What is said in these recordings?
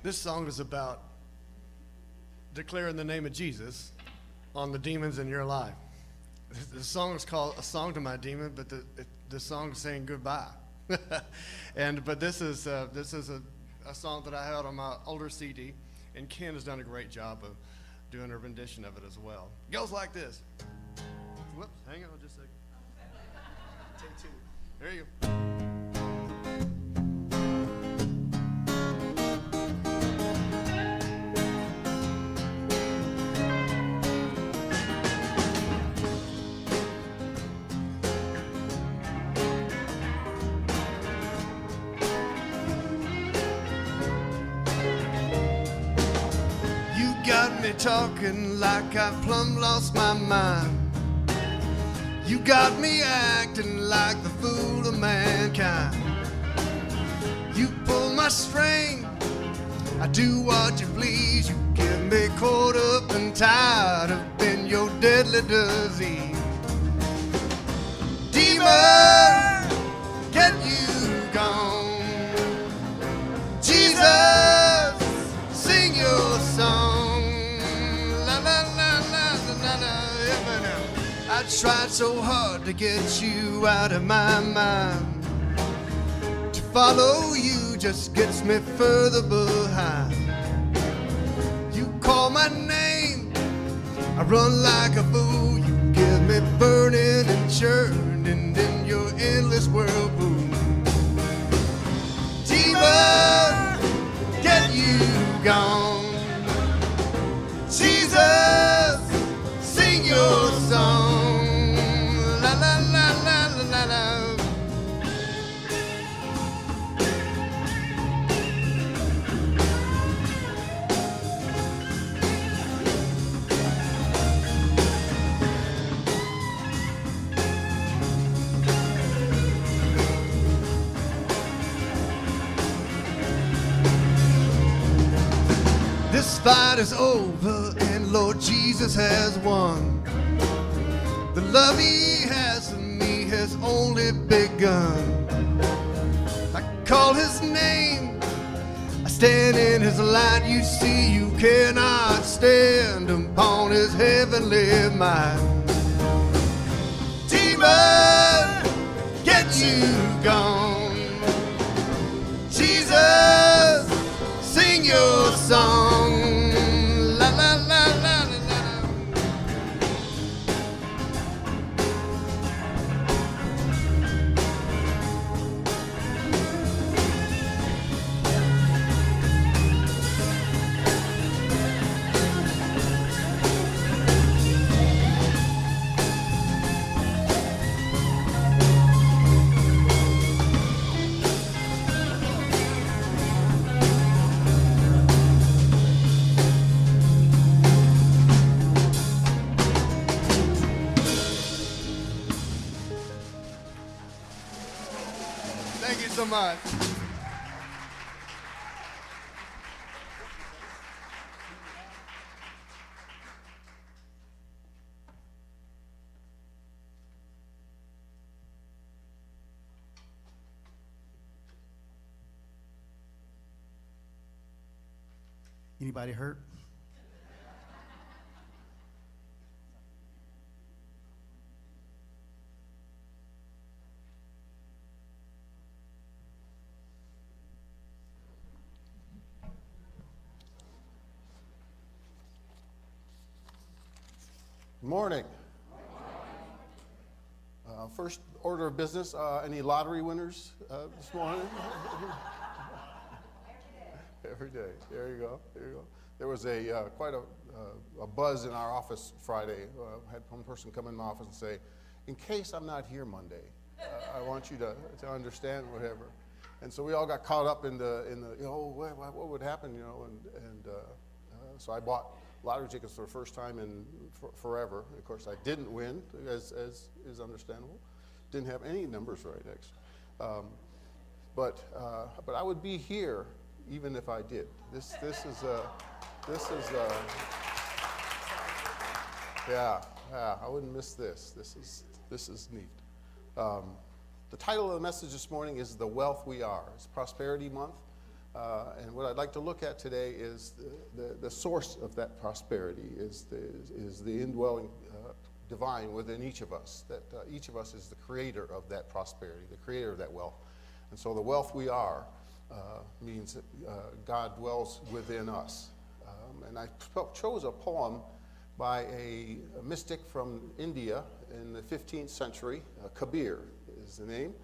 This song is about declaring the name of Jesus on the demons in your life. The song is called A Song to My Demon, but the song is saying goodbye. But this is a song that I had on my older CD, and Ken has done a great job of doing a rendition of it as well. It goes like this. Whoops, hang on just a second. Take two. There you go. Talking like I plumb lost my mind. You got me acting like the fool of mankind. You pull my string, I do what you please. You get me caught up and tied up in your deadly disease. Demon, get you gone. Jesus, sing your song. I tried so hard to get you out of my mind. To follow you just gets me further behind. You call my name, I run like a fool. You get me burning and churning in your endless whirlpool. Demon, get you gone. Jesus, sing your song. This fight is over and Lord Jesus has won. The love he has for me has only begun. I call his name, I stand in his light. You see, you cannot stand upon his heavenly might. Demon, get you gone. Jesus, sing your song. La la la la la la. Thank you so much. Anybody hurt? Good morning. First order of business, any lottery winners this morning? Every day. There you go. There you go. There was quite a buzz in our office Friday. Had one person come in my office and say, "In case I'm not here Monday, I want you to understand whatever." And so we all got caught up in the what would happen, and so I bought lottery tickets for the first time in forever. Of course, I didn't win, as is understandable. Didn't have any numbers right, actually. But I would be here even if I did. This is I wouldn't miss this. This is neat. The title of the message this morning is "The Wealth We Are." It's Prosperity Month. And what I'd like to look at today is the source of that prosperity, is the indwelling divine within each of us, that each of us is the creator of that prosperity, the creator of that wealth. And so the wealth we are means that God dwells within us. And I chose a poem by a mystic from India in the 15th century. Kabir is the name.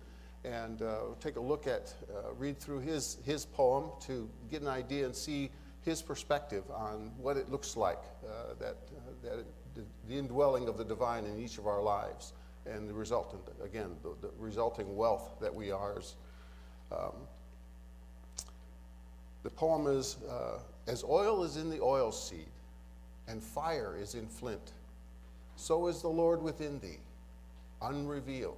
And we'll take a look at, read through his poem to get an idea and see his perspective on what it looks like, the indwelling of the divine in each of our lives, and the resultant, again, the resulting wealth that we are. The poem is, as oil is in the oil seed, and fire is in flint, so is the Lord within thee, unrevealed.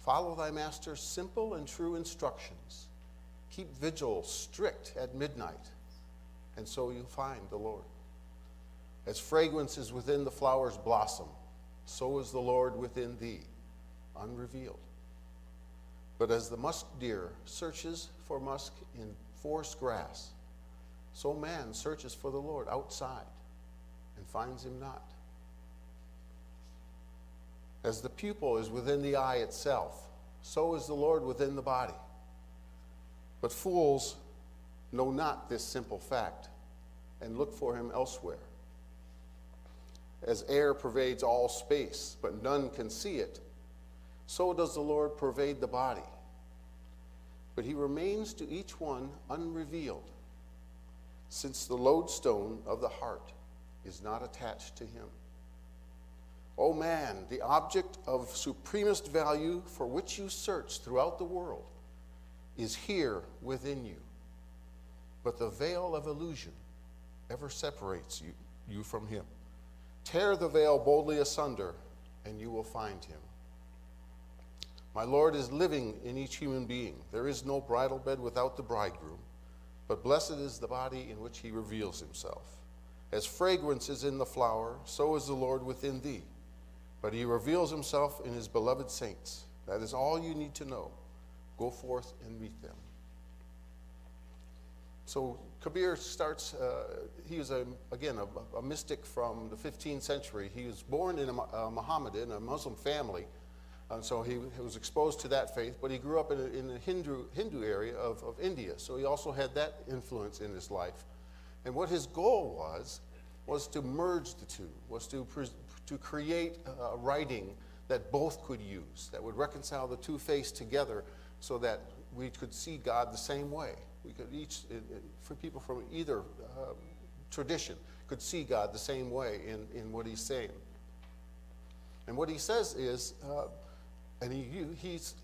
Follow thy master's simple and true instructions. Keep vigil strict at midnight, and so you'll find the Lord. As fragrance is within the flower's blossom, so is the Lord within thee, unrevealed. But as the musk deer searches for musk in forest grass, so man searches for the Lord outside and finds him not. As the pupil is within the eye itself, so is the Lord within the body. But fools know not this simple fact and look for him elsewhere. As air pervades all space, but none can see it, so does the Lord pervade the body. But he remains to each one unrevealed, since the lodestone of the heart is not attached to him. O man, the object of supremest value for which you search throughout the world is here within you. But the veil of illusion ever separates you from him. Tear the veil boldly asunder, and you will find him. My Lord is living in each human being. There is no bridal bed without the bridegroom, but blessed is the body in which he reveals himself. As fragrance is in the flower, so is the Lord within thee. But he reveals himself in his beloved saints. That is all you need to know. Go forth and meet them. So Kabir starts, he was, again, a mystic from the 15th century. He was born in a Mohammedan, a Muslim family, and so he was exposed to that faith, but he grew up in the Hindu area of India, so he also had that influence in his life. And what his goal was to merge the two, was to create a writing that both could use, that would reconcile the two faiths together so that we could see God the same way. We could each, for people from either tradition, could see God the same way in what he's saying. And what he says is, and he's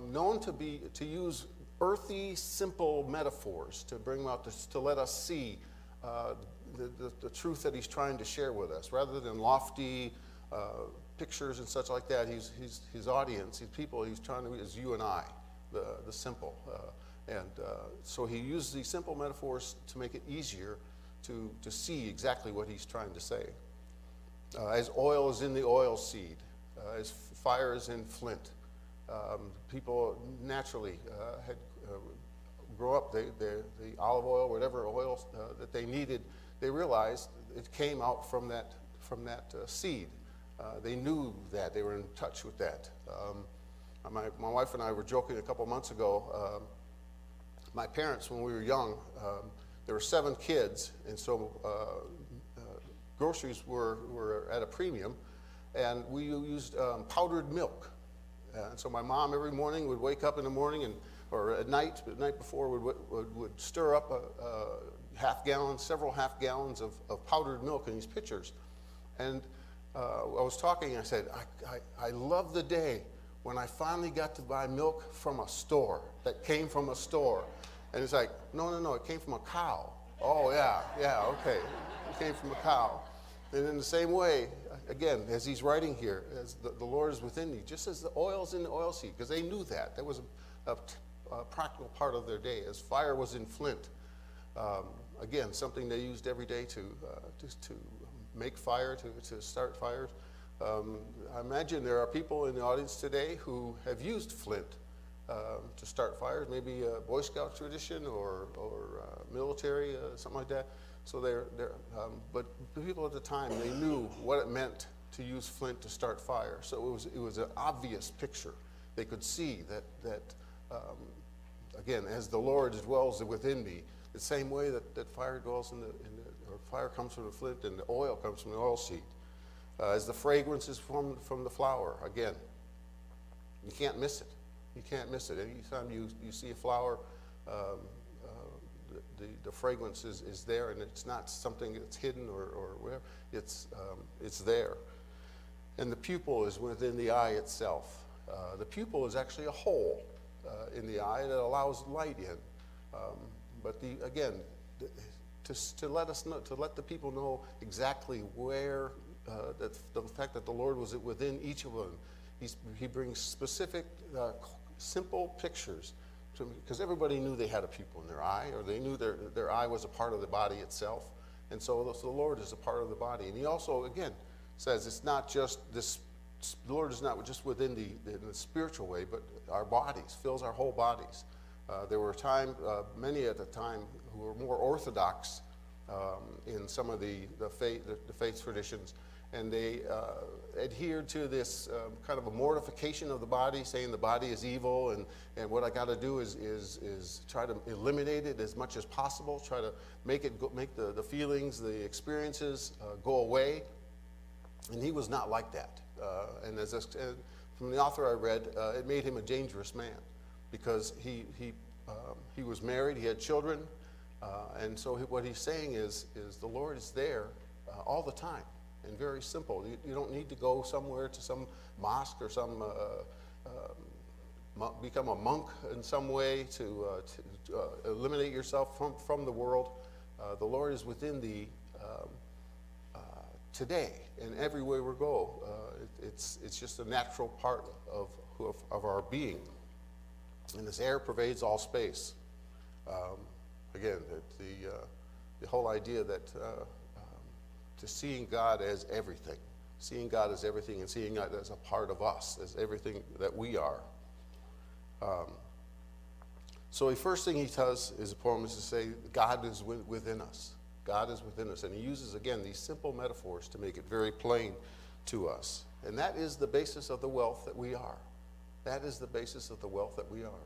known to use earthy, simple metaphors to bring out, to let us see the truth that he's trying to share with us, rather than lofty pictures and such like that. His audience, his people, he's trying to, is you and I, the simple. So he used these simple metaphors to make it easier to see exactly what he's trying to say. As oil is in the oil seed, as fire is in flint. People naturally grow up, the olive oil, whatever oil that they needed, they realized it came out from that seed. They knew that, they were in touch with that. My wife and I were joking a couple months ago. My parents, when we were young, there were 7 kids, and so groceries were at a premium, and we used powdered milk. And so my mom every morning would wake up in the morning or at night, the night before, would stir up several half gallons of powdered milk in these pitchers. And I was talking, and I said, I love the day when I finally got to buy milk from a store, that came from a store. And it's like, no, it came from a cow. Oh, yeah, okay. It came from a cow. And in the same way, again, as he's writing here, as the Lord is within thee, just as the oil's in the oil seed, because they knew that. That was a practical part of their day, as fire was in flint. Again, something they used every day to make fire, to start fires. I imagine there are people in the audience today who have used flint to start fires, maybe a Boy Scout tradition or military, something like that. So but the people at the time, they knew what it meant to use flint to start fire. So it was an obvious picture. They could see that again, as the Lord dwells within me, the same way that fire dwells or fire comes from the flint and the oil comes from the oil seed. As the fragrance is from the flower, again, you can't miss it. You can't miss it. Anytime you see a flower, the fragrance is there, and it's not something that's hidden or whatever. It's there. And the pupil is within the eye itself. The pupil is actually a hole in the eye that allows light in. But to let us know, to let the people know exactly where the fact that the Lord was within each of them. He brings specific, simple pictures, because everybody knew they had a pupil in their eye, or they knew their eye was a part of the body itself, and so the Lord is a part of the body. And he also, again, says it's not just this. The Lord is not just within the spiritual way, but our bodies, fills our whole bodies. There were many at the time who were more orthodox in some of the faith traditions, and they adhered to this kind of a mortification of the body, saying the body is evil, and what I got to do is try to eliminate it as much as possible, try to make the feelings, the experiences go away. And he was not like that. And from the author I read, it made him a dangerous man, because he was married, he had children, and so what he's saying is the Lord is there all the time, and very simple. You don't need to go somewhere to some mosque or become a monk in some way to eliminate yourself from the world. The Lord is within the today, and everywhere we go. It's just a natural part of our being. And this air pervades all space. Again, the whole idea that to seeing God as everything, and seeing God as a part of us, as everything that we are. So the first thing he does is to say, God is within us. God is within us. And he uses, again, these simple metaphors to make it very plain to us. And that is the basis of the wealth that we are. That is the basis of the wealth that we are.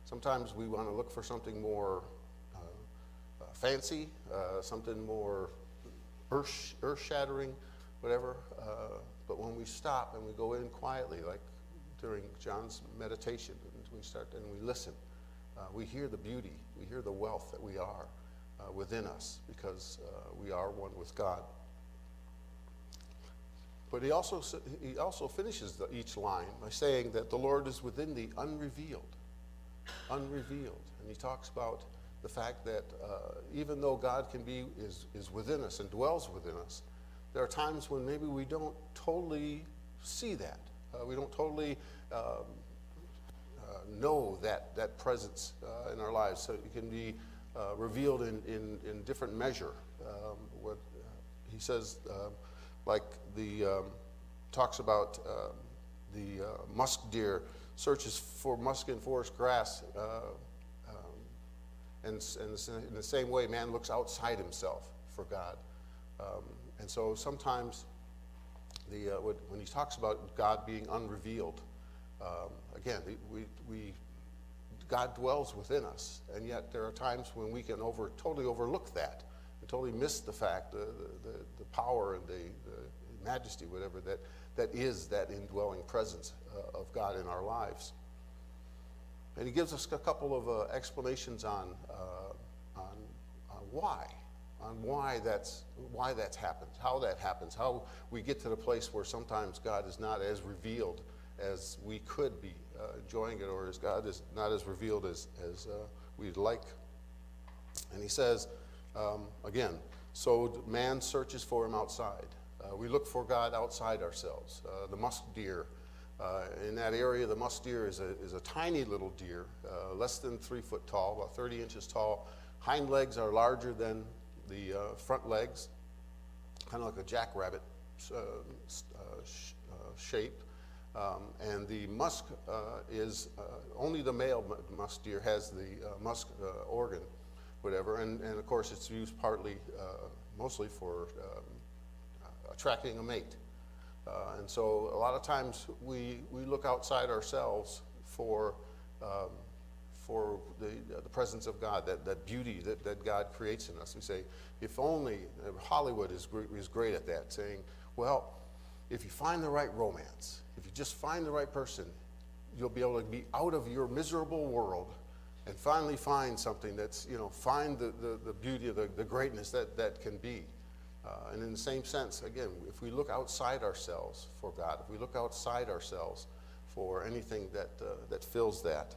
Sometimes we want to look for something more fancy, something more earth-shattering, whatever. But when we stop and we go in quietly, like during John's meditation, and we listen, we hear the beauty, we hear the wealth that we are within us, because we are one with God. But he also finishes each line by saying that the Lord is within the unrevealed. Unrevealed. And he talks about the fact that even though God is within us and dwells within us, there are times when maybe we don't totally see that. We don't totally know that presence in our lives. So it can be revealed in different measure. What he says, talks about the musk deer searches for musk in forest grass, and in the same way, man looks outside himself for God. And so sometimes when he talks about God being unrevealed, again, God dwells within us, and yet there are times when we can totally overlook that, and totally miss the fact, the power and the majesty, whatever, that is that indwelling presence of God in our lives. And he gives us a couple of explanations on why that's happened, how that happens, how we get to the place where sometimes God is not as revealed as we could be enjoying it, or as God is not as revealed as we'd like. And he says, again, so man searches for him outside. We look for God outside ourselves. The musk deer, in that area, the musk deer is a tiny little deer, less than 3 foot tall, about 30 inches tall. Hind legs are larger than the front legs, kind of like a jackrabbit shape. And the musk is, only the male musk deer has the musk organ, whatever, and of course it's used partly, mostly for attracting a mate. And so a lot of times we look outside ourselves for the presence of God, that beauty that God creates in us. We say, if only, Hollywood is great at that, saying, well, if you find the right romance, if you just find the right person, you'll be able to be out of your miserable world and finally find something that's, find the beauty of the greatness that can be. And in the same sense, again, if we look outside ourselves for God, if we look outside ourselves for anything that fills that.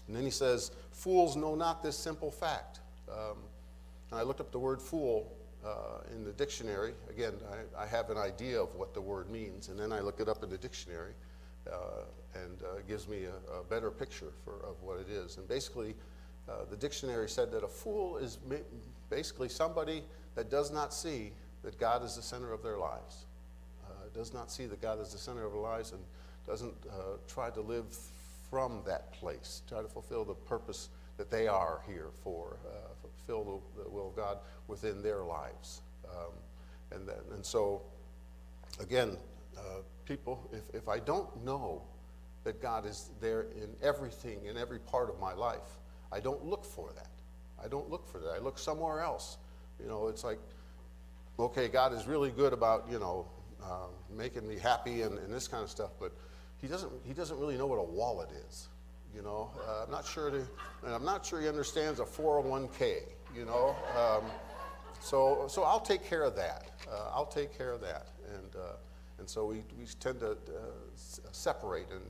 And then he says, fools know not this simple fact. And I looked up the word fool in the dictionary. Again, I have an idea of what the word means, and then I look it up in the dictionary, and it gives me a better picture of what it is. And basically, the dictionary said that a fool is basically somebody that does not see that God is the center of their lives, does not see that God is the center of their lives, and doesn't try to live from that place, try to fulfill the purpose that they are here for, fulfill the will of God within their lives. And so, again, people, if I don't know that God is there in everything, in every part of my life, I don't look for that. I don't look for that. I look somewhere else. It's like, okay, God is really good about, making me happy and this kind of stuff, but he doesn't really know what a wallet is. I'm not sure he understands a 401k. So I'll take care of that. I'll take care of that, and so we tend to separate and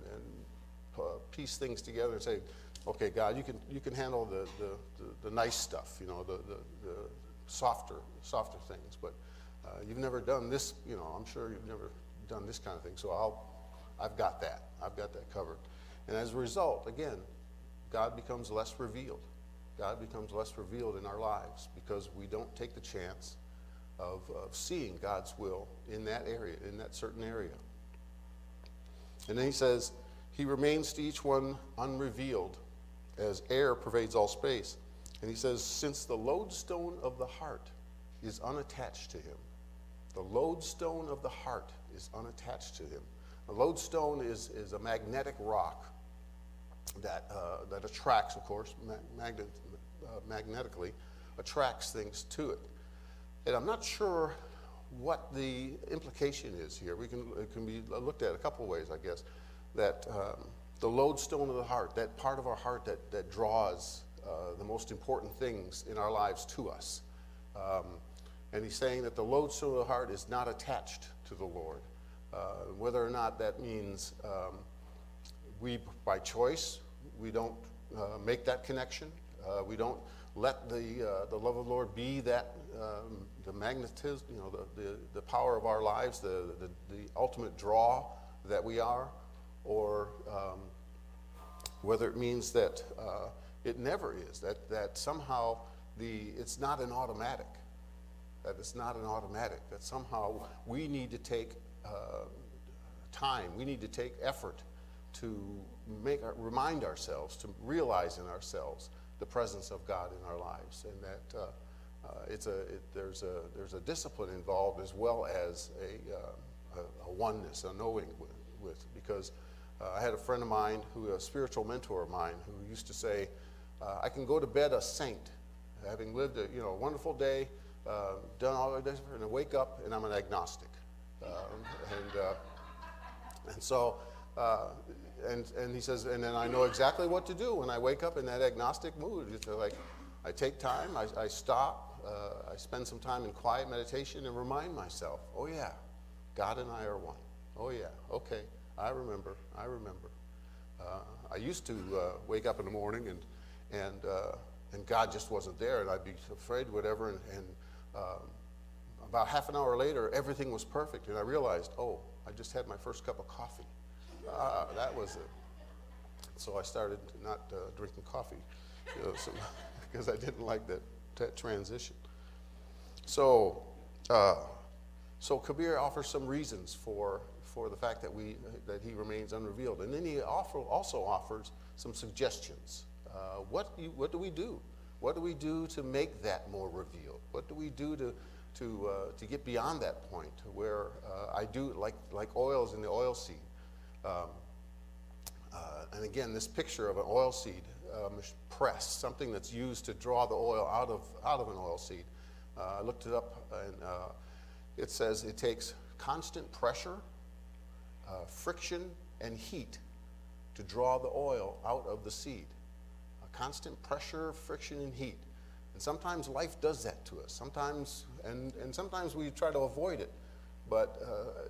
piece things together and say, okay, God, you can handle the nice stuff, the softer things, but you've never done this. I'm sure you've never done this kind of thing. So I've got that. I've got that covered. And as a result, again, God becomes less revealed. God becomes less revealed in our lives because we don't take the chance of seeing God's will in that area, in that certain area. And then he says, he remains to each one unrevealed as air pervades all space. And he says, since the lodestone of the heart is unattached to him. The lodestone of the heart is unattached to him. A lodestone is a magnetic rock that attracts, of course, magnetically attracts things to it. And I'm not sure what the implication is here. It can be looked at a couple of ways, I guess. That the lodestone of the heart, that part of our heart that draws the most important things in our lives to us. And he's saying that the lodestone of the heart is not attached to the Lord. Whether or not that means we, by choice, we don't make that connection. We don't let the love of the Lord be that the magnetism, the power of our lives, the ultimate draw that we are, or whether it means that it never is, that somehow it's not an automatic, that somehow we need to take time, we need to take effort to remind ourselves, to realize in ourselves the presence of God in our lives, and that there's a discipline involved as well as a oneness, a knowing with because I had a friend of mine, a spiritual mentor of mine, who used to say, I can go to bed a saint, having lived a wonderful day, done all the days, and I wake up and I'm an agnostic. And he says, and then I know exactly what to do when I wake up in that agnostic mood. It's like I take time, I stop, I spend some time in quiet meditation and remind myself, oh yeah, God and I are one. Oh yeah, okay, I remember. I used to wake up in the morning and God just wasn't there, and I'd be afraid, whatever, and about half an hour later, everything was perfect, and I realized, oh, I just had my first cup of coffee. That was it. So I started not drinking coffee, because I didn't like that transition. So Kabir offers some reasons for for the fact that he remains unrevealed. And then he also offers some suggestions. What do we do? What do we do to make that more revealed? What do we do to get beyond that point where I do like oils in the oil seed? And again, this picture of an oil seed press, something that's used to draw the oil out of an oil seed. I looked it up, and it says it takes constant pressure, friction, and heat to draw the oil out of the seed. Constant pressure, friction, and heat. And sometimes life does that to us. Sometimes, and sometimes we try to avoid it. But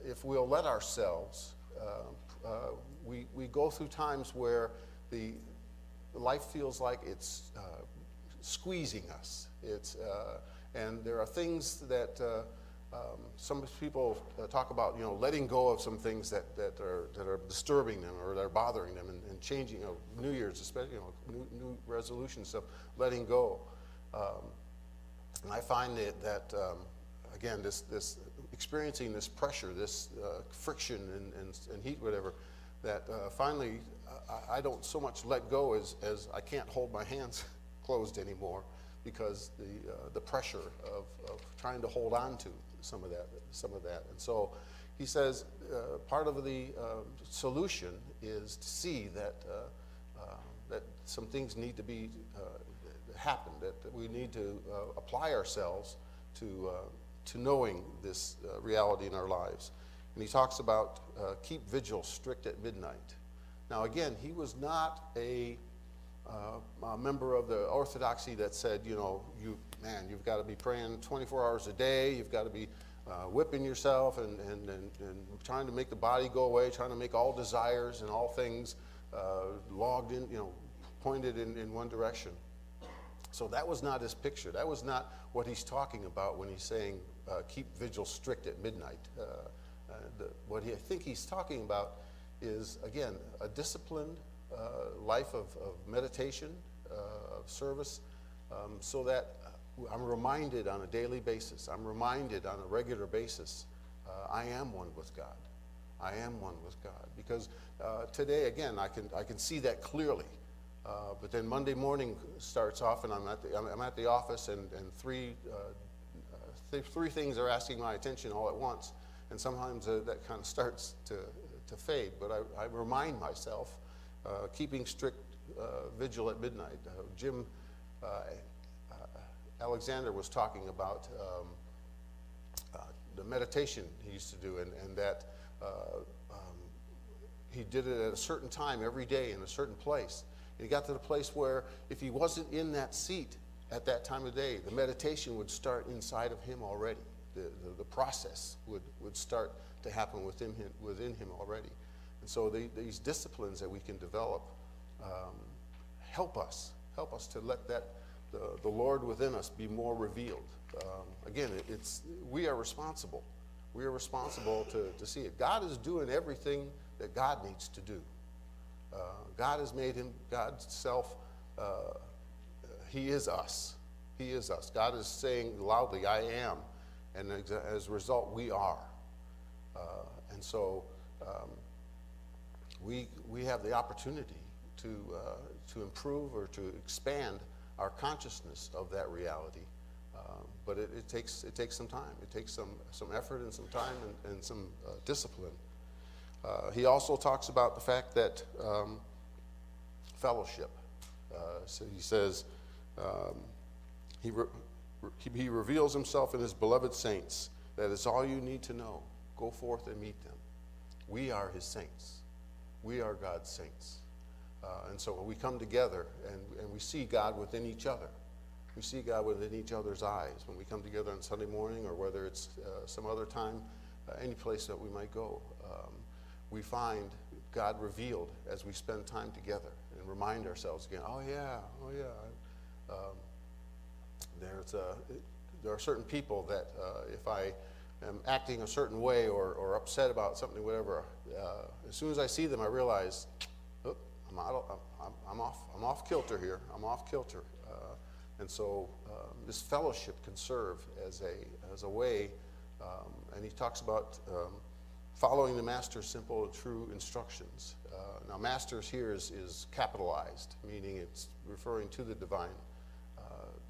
if we'll let ourselves, we go through times where the life feels like it's squeezing us. And there are things that some people talk about, letting go of some things that are disturbing them or that are bothering them, and changing. New Year's, especially, new resolutions of letting go. And I find that again, this experiencing this pressure, this friction and heat, whatever, that finally I don't so much let go as I can't hold my hands closed anymore, because the pressure of trying to hold on to some of that. And so he says part of the solution is to see that some things need to be happen, that we need to apply ourselves to knowing this reality in our lives. And he talks about keep vigil strict at midnight. Now again, he was not a member of the orthodoxy that said, you've got to be praying 24 hours a day, you've got to be whipping yourself and trying to make the body go away, trying to make all desires and all things logged in, pointed in one direction. So that was not his picture. That was not what he's talking about when he's saying keep vigil strict at midnight. What I think he's talking about is, again, a disciplined life of meditation, of service, so that I'm reminded on a daily basis, I'm reminded on a regular basis, I am one with God. I am one with God. Because today, again, I can see that clearly. But then Monday morning starts off, and I'm at the office, and three things are asking my attention all at once, and sometimes that kind of starts to fade. But I remind myself, keeping strict vigil at midnight. Jim Alexander was talking about the meditation he used to do, and that he did it at a certain time every day in a certain place. And he got to the place where if he wasn't in that seat at that time of day, the meditation would start inside of him already. The process would start to happen within him already. And so these disciplines that we can develop help us to let the Lord within us be more revealed. Again, we are responsible. We are responsible to see it. God is doing everything that God needs to do. God has made him God's self. He is us. He is us. God is saying loudly, I am. And as a result, we are. And so we have the opportunity to improve or to expand our consciousness of that reality. But it takes some time. It takes some effort and some time and some discipline. He also talks about the fact that fellowship. So he says he reveals himself in his beloved saints. That is all you need to know. Go forth and meet them. We are his saints. We are God's saints. And so when we come together and we see God within each other, we see God within each other's eyes when we come together on Sunday morning, or whether it's some other time, any place that we might go. We find God revealed as we spend time together and remind ourselves again, oh yeah. There are certain people that if I am acting a certain way or upset about something, whatever, as soon as I see them, I realize, oh, I'm off kilter here. I'm off kilter. And so this fellowship can serve as a way, and he talks about following the Master's simple and true instructions. Now, Master's here is capitalized, meaning it's referring to the divine,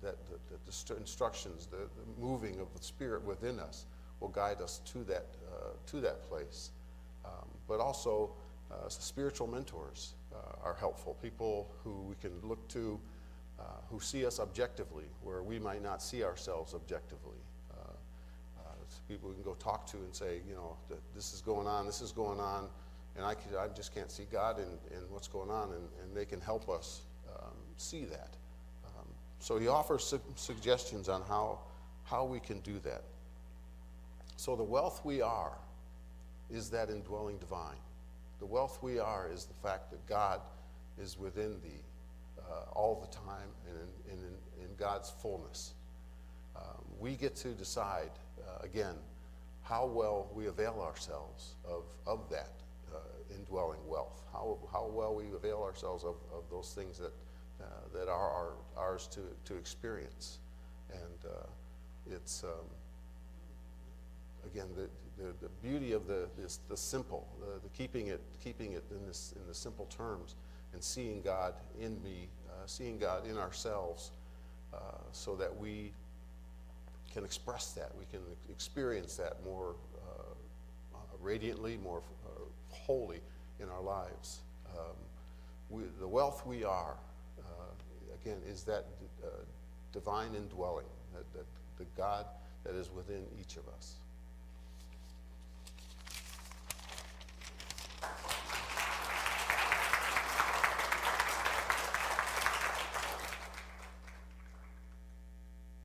that the instructions, the moving of the Spirit within us will guide us to that place. But also, spiritual mentors are helpful, people who we can look to, who see us objectively, where we might not see ourselves objectively. People we can go talk to and say, this is going on, and I just can't see God in what's going on, and they can help us see that. So he offers suggestions on how we can do that. So the wealth we are is that indwelling divine. The wealth we are is the fact that God is within thee all the time and in God's fullness. We get to decide, again, how well we avail ourselves of that indwelling wealth, how well we avail ourselves of those things that are ours to experience. And it's, again, the beauty of the simple, the keeping it in the simple terms, and seeing God in me, seeing God in ourselves, so that we can express that, we can experience that more radiantly, more wholly in our lives. The wealth we are, again, is that divine indwelling, that the God that is within each of us.